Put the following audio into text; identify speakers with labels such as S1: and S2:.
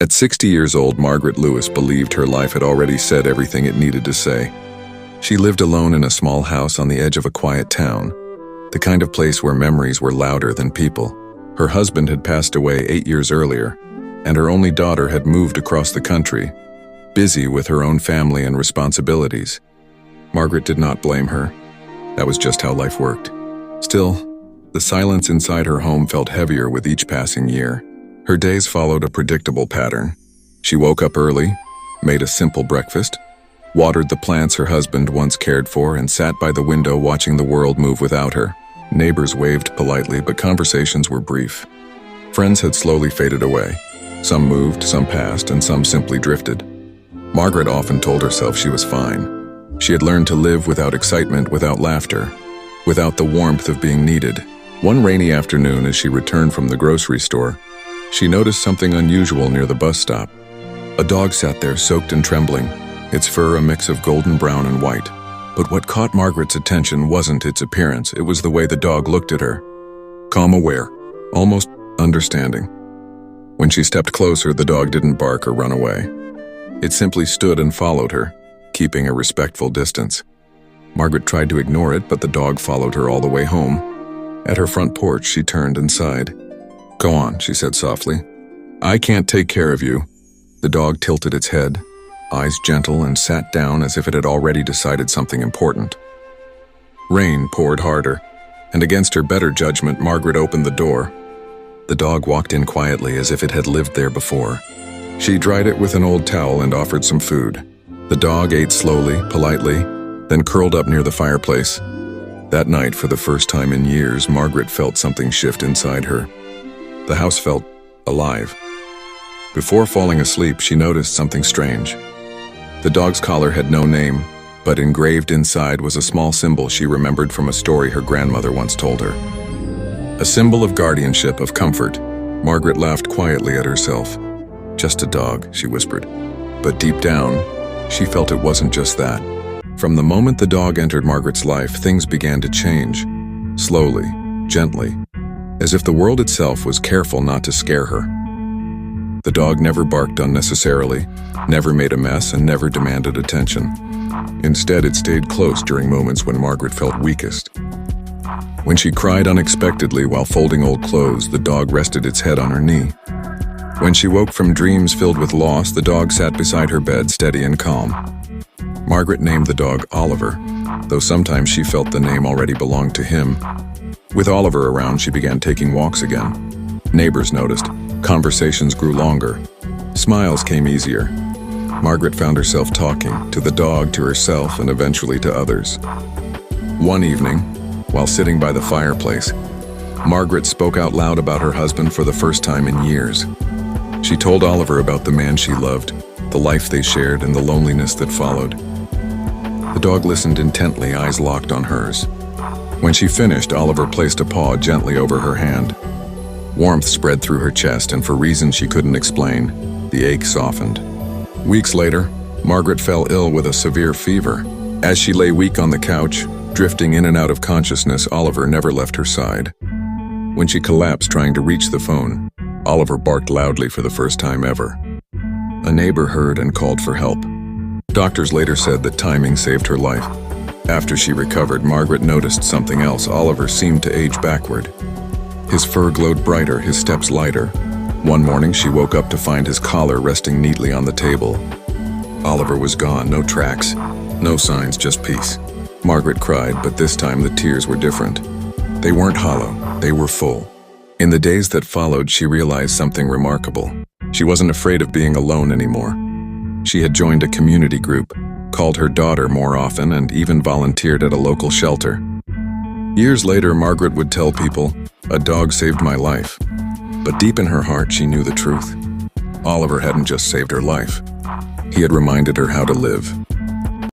S1: At 60 years old, Margaret Lewis believed her life had already said everything it needed to say. She lived alone in a small house on the edge of a quiet town, the kind of place where memories were louder than people. Her husband had passed away 8 years earlier, and her only daughter had moved across the country, busy with her own family and responsibilities. Margaret did not blame her. That was just how life worked. Still, the silence inside her home felt heavier with each passing year. Her days followed a predictable pattern. She woke up early, made a simple breakfast, watered the plants her husband once cared for, and sat by the window watching the world move without her. Neighbors waved politely, but conversations were brief. Friends had slowly faded away. Some moved, some passed, and some simply drifted. Margaret often told herself she was fine. She had learned to live without excitement, without laughter, without the warmth of being needed. One rainy afternoon, as she returned from the grocery store, she noticed something unusual near the bus stop. A dog sat there, soaked and trembling, its fur a mix of golden brown and white. But what caught Margaret's attention wasn't its appearance, it was the way the dog looked at her. Calm, aware, almost understanding. When she stepped closer, the dog didn't bark or run away. It simply stood and followed her, keeping a respectful distance. Margaret tried to ignore it, but the dog followed her all the way home. At her front porch, she turned and sighed. "Go on," she said softly. "I can't take care of you." The dog tilted its head, eyes gentle, and sat down as if it had already decided something important. Rain poured harder, and against her better judgment, Margaret opened the door. The dog walked in quietly as if it had lived there before. She dried it with an old towel and offered some food. The dog ate slowly, politely, then curled up near the fireplace. That night, for the first time in years, Margaret felt something shift inside her. The house felt alive. Before falling asleep, she noticed something strange. The dog's collar had no name, but engraved inside was a small symbol she remembered from a story her grandmother once told her. A symbol of guardianship, of comfort. Margaret laughed quietly at herself. "Just a dog," she whispered. But deep down, she felt it wasn't just that. From the moment the dog entered Margaret's life, things began to change. Slowly, gently, as if the world itself was careful not to scare her. The dog never barked unnecessarily, never made a mess, and never demanded attention. Instead, it stayed close during moments when Margaret felt weakest. When she cried unexpectedly while folding old clothes, the dog rested its head on her knee. When she woke from dreams filled with loss, the dog sat beside her bed, steady and calm. Margaret named the dog Oliver, though sometimes she felt the name already belonged to him. With Oliver around, she began taking walks again. Neighbors noticed. Conversations grew longer. Smiles came easier. Margaret found herself talking, to the dog, to herself, and eventually to others. One evening, while sitting by the fireplace, Margaret spoke out loud about her husband for the first time in years. She told Oliver about the man she loved, the life they shared, and the loneliness that followed. The dog listened intently, eyes locked on hers. When she finished, Oliver placed a paw gently over her hand. Warmth spread through her chest, and for reasons she couldn't explain, the ache softened. Weeks later, Margaret fell ill with a severe fever. As she lay weak on the couch, drifting in and out of consciousness, Oliver never left her side. When she collapsed trying to reach the phone, Oliver barked loudly for the first time ever. A neighbor heard and called for help. Doctors later said that timing saved her life. After she recovered, Margaret noticed something else. Oliver seemed to age backward. His fur glowed brighter, his steps lighter. One morning, she woke up to find his collar resting neatly on the table. Oliver was gone, no tracks, no signs, just peace. Margaret cried, but this time the tears were different. They weren't hollow, they were full. In the days that followed, she realized something remarkable. She wasn't afraid of being alone anymore. She had joined a community group, called her daughter more often, and even volunteered at a local shelter. Years later, Margaret would tell people, "A dog saved my life." But deep in her heart, she knew the truth. Oliver hadn't just saved her life. He had reminded her how to live.